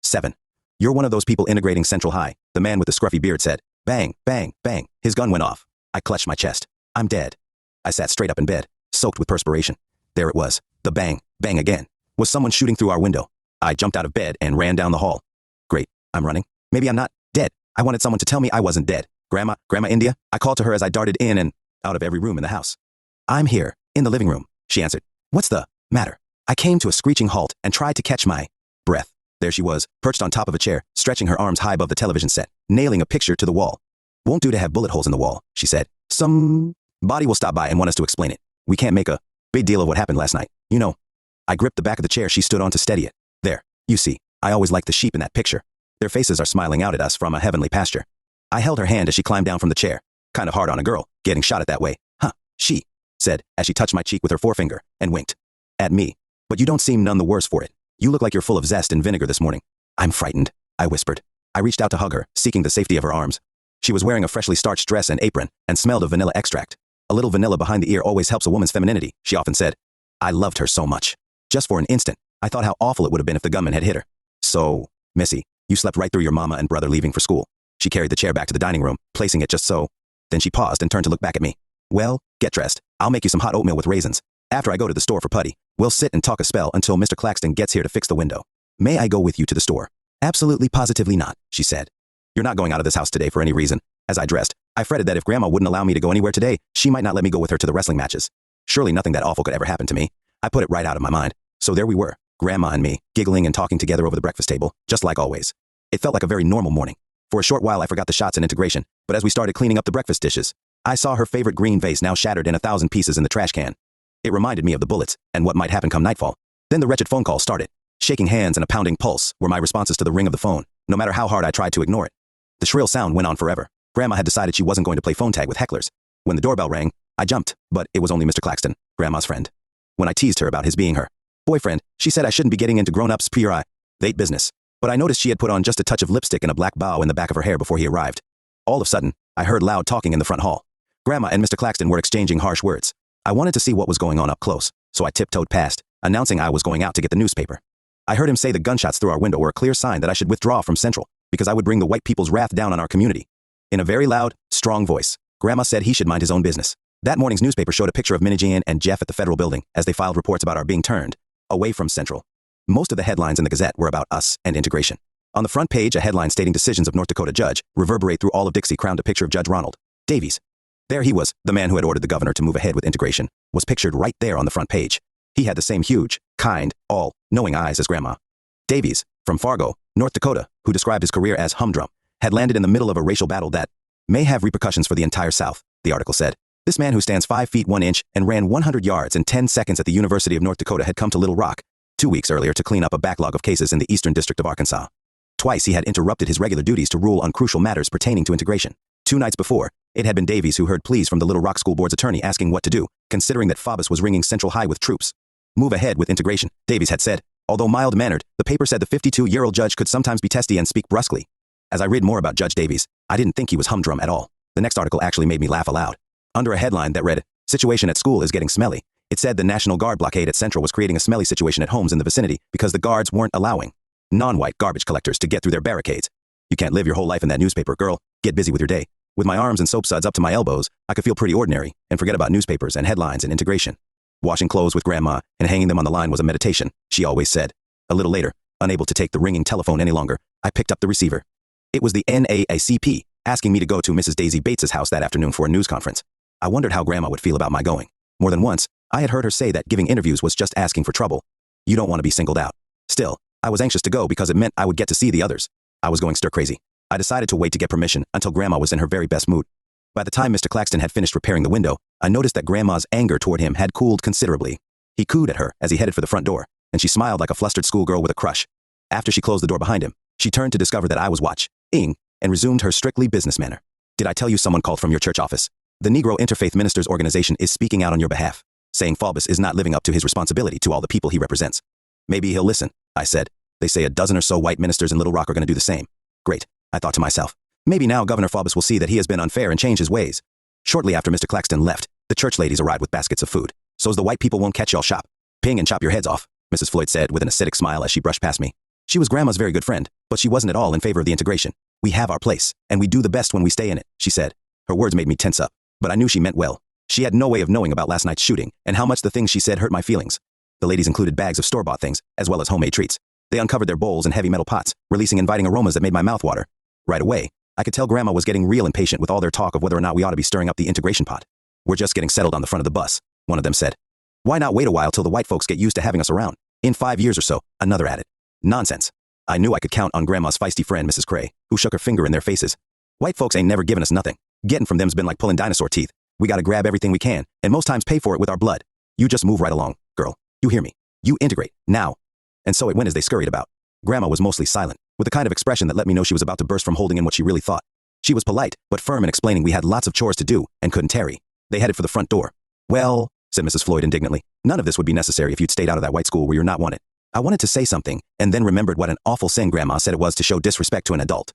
7. You're one of those people integrating Central High, the man with the scruffy beard said. Bang, bang, bang. His gun went off. I clutched my chest. I'm dead. I sat straight up in bed, soaked with perspiration. There it was. The bang, bang again. Was someone shooting through our window? I jumped out of bed and ran down the hall. Great, I'm running. Maybe I'm not dead. I wanted someone to tell me I wasn't dead. Grandma India? I called to her as I darted in and out of every room in the house. I'm here, in the living room, she answered. What's the matter? I came to a screeching halt and tried to catch my breath. There she was, perched on top of a chair, stretching her arms high above the television set, nailing a picture to the wall. Won't do to have bullet holes in the wall, she said. Somebody will stop by and want us to explain it. We can't make a big deal of what happened last night, you know. I gripped the back of the chair she stood on to steady it. There, you see, I always liked the sheep in that picture. Their faces are smiling out at us from a heavenly pasture. I held her hand as she climbed down from the chair. Kind of hard on a girl, getting shot at that way. Huh, she said, as she touched my cheek with her forefinger, and winked. At me. But you don't seem none the worse for it. You look like you're full of zest and vinegar this morning. I'm frightened, I whispered. I reached out to hug her, seeking the safety of her arms. She was wearing a freshly starched dress and apron, and smelled of vanilla extract. A little vanilla behind the ear always helps a woman's femininity, she often said. I loved her so much. Just for an instant, I thought how awful it would have been if the gunman had hit her. So, Missy, you slept right through your mama and brother leaving for school. She carried the chair back to the dining room, placing it just so. Then she paused and turned to look back at me. Well, get dressed. I'll make you some hot oatmeal with raisins. After I go to the store for Putty, we'll sit and talk a spell until Mr. Claxton gets here to fix the window. May I go with you to the store? Absolutely positively not, she said. You're not going out of this house today for any reason. As I dressed, I fretted that if Grandma wouldn't allow me to go anywhere today, she might not let me go with her to the wrestling matches. Surely nothing that awful could ever happen to me. I put it right out of my mind. So there we were, Grandma and me, giggling and talking together over the breakfast table, just like always. It felt like a very normal morning. For a short while I forgot the shots and integration, but as we started cleaning up the breakfast dishes, I saw her favorite green vase now shattered in 1,000 pieces in the trash can. It reminded me of the bullets and what might happen come nightfall. Then the wretched phone call started. Shaking hands and a pounding pulse were my responses to the ring of the phone, no matter how hard I tried to ignore it. The shrill sound went on forever. Grandma had decided she wasn't going to play phone tag with hecklers. When the doorbell rang, I jumped, but it was only Mr. Claxton, Grandma's friend. When I teased her about his being her boyfriend, she said I shouldn't be getting into grown-ups pre-date business. But I noticed she had put on just a touch of lipstick and a black bow in the back of her hair before he arrived. All of a sudden, I heard loud talking in the front hall. Grandma and Mr. Claxton were exchanging harsh words. I wanted to see what was going on up close, so I tiptoed past, announcing I was going out to get the newspaper. I heard him say the gunshots through our window were a clear sign that I should withdraw from Central, because I would bring the white people's wrath down on our community. In a very loud, strong voice, Grandma said he should mind his own business. That morning's newspaper showed a picture of Minijian and Jeff at the federal building as they filed reports about our being turned away from Central. Most of the headlines in the Gazette were about us and integration. On the front page, a headline stating decisions of North Dakota judge reverberate through all of Dixie crowned a picture of Judge Ronald Davies. There he was, the man who had ordered the governor to move ahead with integration, was pictured right there on the front page. He had the same huge, kind, all-knowing eyes as Grandma. Davies, from Fargo, North Dakota, who described his career as humdrum, had landed in the middle of a racial battle that may have repercussions for the entire South, the article said. This man who stands 5 feet 1 inch and ran 100 yards in 10 seconds at the University of North Dakota had come to Little Rock 2 weeks earlier to clean up a backlog of cases in the Eastern District of Arkansas. Twice he had interrupted his regular duties to rule on crucial matters pertaining to integration. 2 nights before, it had been Davies who heard pleas from the Little Rock School Board's attorney asking what to do, considering that Faubus was ringing Central High with troops. Move ahead with integration, Davies had said. Although mild-mannered, the paper said the 52-year-old judge could sometimes be testy and speak brusquely. As I read more about Judge Davies, I didn't think he was humdrum at all. The next article actually made me laugh aloud. Under a headline that read, "Situation at school is getting smelly," it said the National Guard blockade at Central was creating a smelly situation at homes in the vicinity because the guards weren't allowing non-white garbage collectors to get through their barricades. You can't live your whole life in that newspaper, girl. Get busy with your day. With my arms and soap suds up to my elbows, I could feel pretty ordinary and forget about newspapers and headlines and integration. Washing clothes with Grandma and hanging them on the line was a meditation, she always said. A little later, unable to take the ringing telephone any longer, I picked up the receiver. It was the NAACP, asking me to go to Mrs. Daisy Bates's house that afternoon for a news conference. I wondered how Grandma would feel about my going. More than once, I had heard her say that giving interviews was just asking for trouble. You don't want to be singled out. Still, I was anxious to go because it meant I would get to see the others. I was going stir-crazy. I decided to wait to get permission until Grandma was in her very best mood. By the time Mr. Claxton had finished repairing the window, I noticed that Grandma's anger toward him had cooled considerably. He cooed at her as he headed for the front door, and she smiled like a flustered schoolgirl with a crush. After she closed the door behind him, she turned to discover that I was watching and resumed her strictly business manner. Did I tell you someone called from your church office? The Negro Interfaith Ministers Organization is speaking out on your behalf, saying Faubus is not living up to his responsibility to all the people he represents. Maybe he'll listen, I said. They say a dozen or so white ministers in Little Rock are going to do the same. Great, I thought to myself. Maybe now Governor Faubus will see that he has been unfair and change his ways. Shortly after Mr. Claxton left, the church ladies arrived with baskets of food. So's the white people won't catch y'all shop. Ping and chop your heads off, Mrs. Floyd said with an acidic smile as she brushed past me. She was Grandma's very good friend, but she wasn't at all in favor of the integration. We have our place, and we do the best when we stay in it, she said. Her words made me tense up, but I knew she meant well. She had no way of knowing about last night's shooting and how much the things she said hurt my feelings. The ladies included bags of store-bought things, as well as homemade treats. They uncovered their bowls and heavy metal pots, releasing inviting aromas that made my mouth water. Right away, I could tell Grandma was getting real impatient with all their talk of whether or not we ought to be stirring up the integration pot. We're just getting settled on the front of the bus, one of them said. Why not wait a while till the white folks get used to having us around? In 5 years or so, another added. Nonsense. I knew I could count on Grandma's feisty friend, Mrs. Cray, who shook her finger in their faces. White folks ain't never given us nothing. Getting from them's been like pulling dinosaur teeth. We gotta grab everything we can, and most times pay for it with our blood. You just move right along, girl. You hear me? You integrate, now. And so it went as they scurried about. Grandma was mostly silent, with a kind of expression that let me know she was about to burst from holding in what she really thought. She was polite, but firm in explaining we had lots of chores to do, and couldn't tarry. They headed for the front door. Well, said Mrs. Floyd indignantly, none of this would be necessary if you'd stayed out of that white school where you're not wanted. I wanted to say something, and then remembered what an awful sin Grandma said it was to show disrespect to an adult.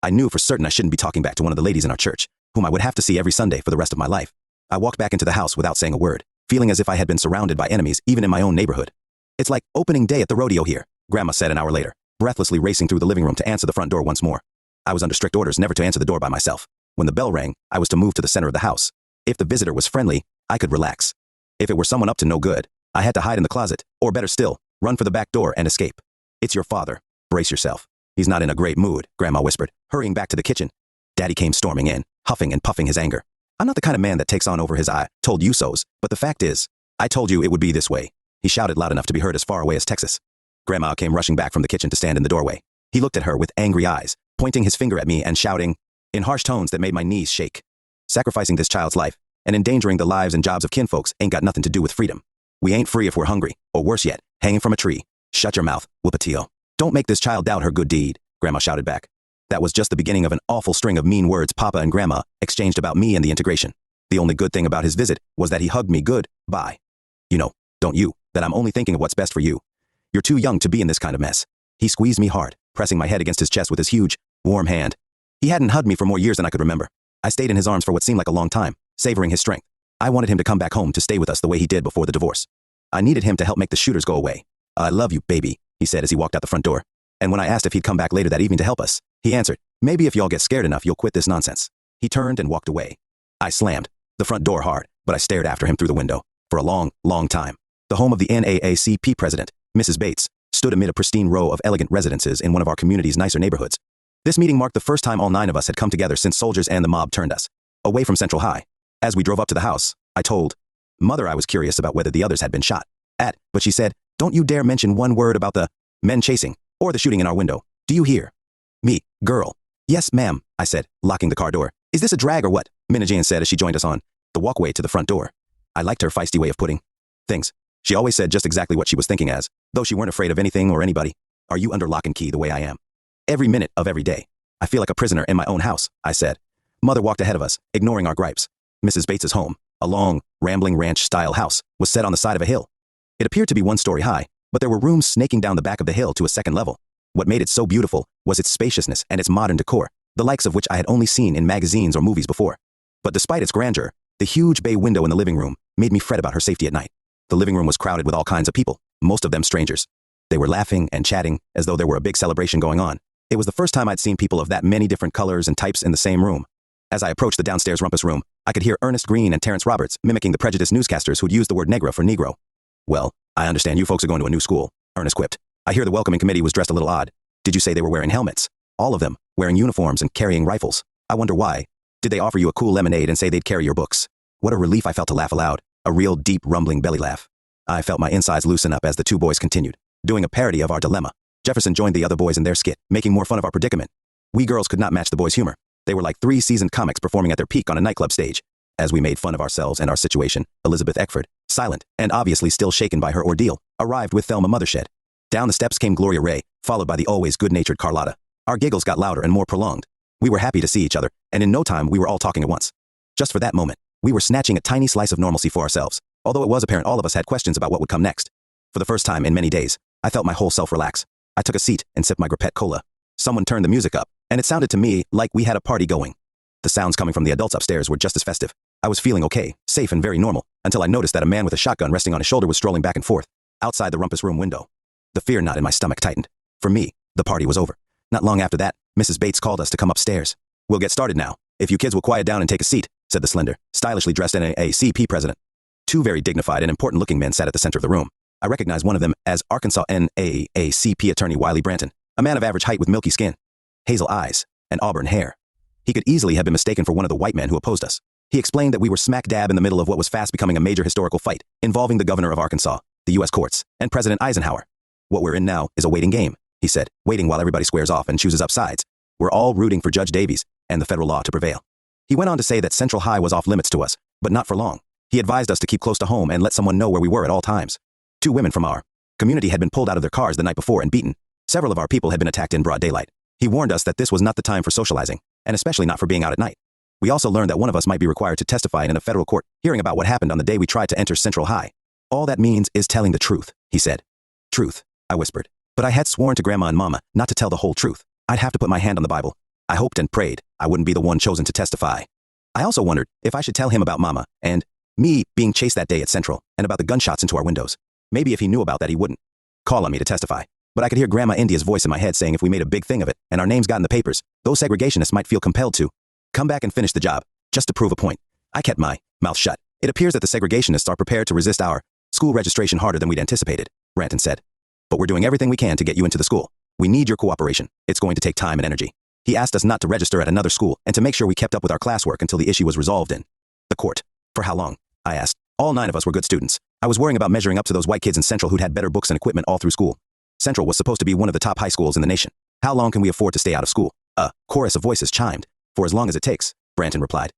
I knew for certain I shouldn't be talking back to one of the ladies in our church, whom I would have to see every Sunday for the rest of my life. I walked back into the house without saying a word, feeling as if I had been surrounded by enemies even in my own neighborhood. It's like opening day at the rodeo here, Grandma said an hour later, breathlessly racing through the living room to answer the front door once more. I was under strict orders never to answer the door by myself. When the bell rang, I was to move to the center of the house. If the visitor was friendly, I could relax. If it were someone up to no good, I had to hide in the closet, or better still, run for the back door and escape. It's your father. Brace yourself. He's not in a great mood, Grandma whispered, hurrying back to the kitchen. Daddy came storming in, huffing and puffing his anger. I'm not the kind of man that takes on over his I told you so's, but the fact is, I told you it would be this way. He shouted loud enough to be heard as far away as Texas. Grandma came rushing back from the kitchen to stand in the doorway. He looked at her with angry eyes, pointing his finger at me and shouting, in harsh tones that made my knees shake. Sacrificing this child's life and endangering the lives and jobs of kinfolks ain't got nothing to do with freedom. We ain't free if we're hungry, or worse yet, hanging from a tree. Shut your mouth, Pattillo. Don't make this child doubt her good deed, Grandma shouted back. That was just the beginning of an awful string of mean words Papa and Grandma exchanged about me and the integration. The only good thing about his visit was that he hugged me good, bye. You know, don't you, that I'm only thinking of what's best for you. You're too young to be in this kind of mess. He squeezed me hard, pressing my head against his chest with his huge, warm hand. He hadn't hugged me for more years than I could remember. I stayed in his arms for what seemed like a long time, savoring his strength. I wanted him to come back home to stay with us the way he did before the divorce. I needed him to help make the shooters go away. I love you, baby, he said as he walked out the front door. And when I asked if he'd come back later that evening to help us, he answered, maybe if y'all get scared enough, you'll quit this nonsense. He turned and walked away. I slammed the front door hard, but I stared after him through the window. For a long, long time, the home of the NAACP president, Mrs. Bates, stood amid a pristine row of elegant residences in one of our community's nicer neighborhoods. This meeting marked the first time all 9 of us had come together since soldiers and the mob turned us away from Central High. As we drove up to the house, I told Mother I was curious about whether the others had been shot at, but she said, don't you dare mention one word about the men chasing or the shooting in our window. Do you hear? Me, girl. Yes, ma'am, I said, locking the car door. Is this a drag or what? Minna Jane said as she joined us on the walkway to the front door. I liked her feisty way of putting things. She always said just exactly what she was thinking as, though she weren't afraid of anything or anybody. Are you under lock and key the way I am? Every minute of every day. I feel like a prisoner in my own house, I said. Mother walked ahead of us, ignoring our gripes. Mrs. Bates's home, a long, rambling ranch-style house, was set on the side of a hill. It appeared to be 1 story high, but there were rooms snaking down the back of the hill to a second level. What made it so beautiful was its spaciousness and its modern decor, the likes of which I had only seen in magazines or movies before. But despite its grandeur, the huge bay window in the living room made me fret about her safety at night. The living room was crowded with all kinds of people, most of them strangers. They were laughing and chatting as though there were a big celebration going on. It was the first time I'd seen people of that many different colors and types in the same room. As I approached the downstairs rumpus room, I could hear Ernest Green and Terrence Roberts mimicking the prejudiced newscasters who'd used the word negra for Negro. Well, I understand you folks are going to a new school, Ernest quipped. I hear the welcoming committee was dressed a little odd. Did you say they were wearing helmets? All of them, wearing uniforms and carrying rifles. I wonder why. Did they offer you a cool lemonade and say they'd carry your books? What a relief I felt to laugh aloud, a real deep rumbling belly laugh. I felt my insides loosen up as the 2 boys continued, doing a parody of our dilemma. Jefferson joined the other boys in their skit, making more fun of our predicament. We girls could not match the boys' humor. They were like 3 seasoned comics performing at their peak on a nightclub stage. As we made fun of ourselves and our situation, Elizabeth Eckford, silent and obviously still shaken by her ordeal, arrived with Thelma Mothershed. Down the steps came Gloria Ray, followed by the always good-natured Carlotta. Our giggles got louder and more prolonged. We were happy to see each other, and in no time we were all talking at once. Just for that moment, we were snatching a tiny slice of normalcy for ourselves, although it was apparent all of us had questions about what would come next. For the first time in many days, I felt my whole self relax. I took a seat and sipped my Grippette Cola. Someone turned the music up, and it sounded to me like we had a party going. The sounds coming from the adults upstairs were just as festive. I was feeling okay, safe and very normal, until I noticed that a man with a shotgun resting on his shoulder was strolling back and forth, outside the rumpus room window. The fear knot in my stomach tightened. For me, The party was over. Not long after that, Mrs. Bates called us to come upstairs. "We'll get started now. If you kids will quiet down and take a seat," said the slender, stylishly dressed NAACP president. Two very dignified and important-looking men sat at the center of the room. I recognized one of them as Arkansas NAACP attorney Wiley Branton, a man of average height with milky skin, hazel eyes, and auburn hair. He could easily have been mistaken for one of the white men who opposed us. He explained that we were smack dab in the middle of what was fast becoming a major historical fight, involving the governor of Arkansas, the U.S. courts, and President Eisenhower. "What we're in now is a waiting game," he said, waiting while everybody squares off and chooses up sides. "We're all rooting for Judge Davies and the federal law to prevail." He went on to say that Central High was off limits to us, but not for long. He advised us to keep close to home and let someone know where we were at all times. Two women from our community had been pulled out of their cars the night before and beaten. Several of our people had been attacked in broad daylight. He warned us that this was not the time for socializing, and especially not for being out at night. We also learned that one of us might be required to testify in a federal court, hearing about what happened on the day we tried to enter Central High. "All that means is telling the truth," he said. "Truth," I whispered. But I had sworn to Grandma and Mama not to tell the whole truth. I'd have to put my hand on the Bible. I hoped and prayed I wouldn't be the one chosen to testify. I also wondered if I should tell him about Mama and me being chased that day at Central, and about the gunshots into our windows. Maybe if he knew about that, he wouldn't call on me to testify. But I could hear Grandma India's voice in my head saying if we made a big thing of it and our names got in the papers, those segregationists might feel compelled to come back and finish the job, just to prove a point. I kept my mouth shut. "It appears that the segregationists are prepared to resist our school registration harder than we'd anticipated," Branton said. "But we're doing everything we can to get you into the school. We need your cooperation. It's going to take time and energy." He asked us not to register at another school and to make sure we kept up with our classwork until the issue was resolved in the court. "For how long?" I asked. All 9 of us were good students. I was worrying about measuring up to those white kids in Central who'd had better books and equipment all through school. Central was supposed to be one of the top high schools in the nation. "How long can we afford to stay out of school?" A chorus of voices chimed. "For as long as it takes," Branton replied.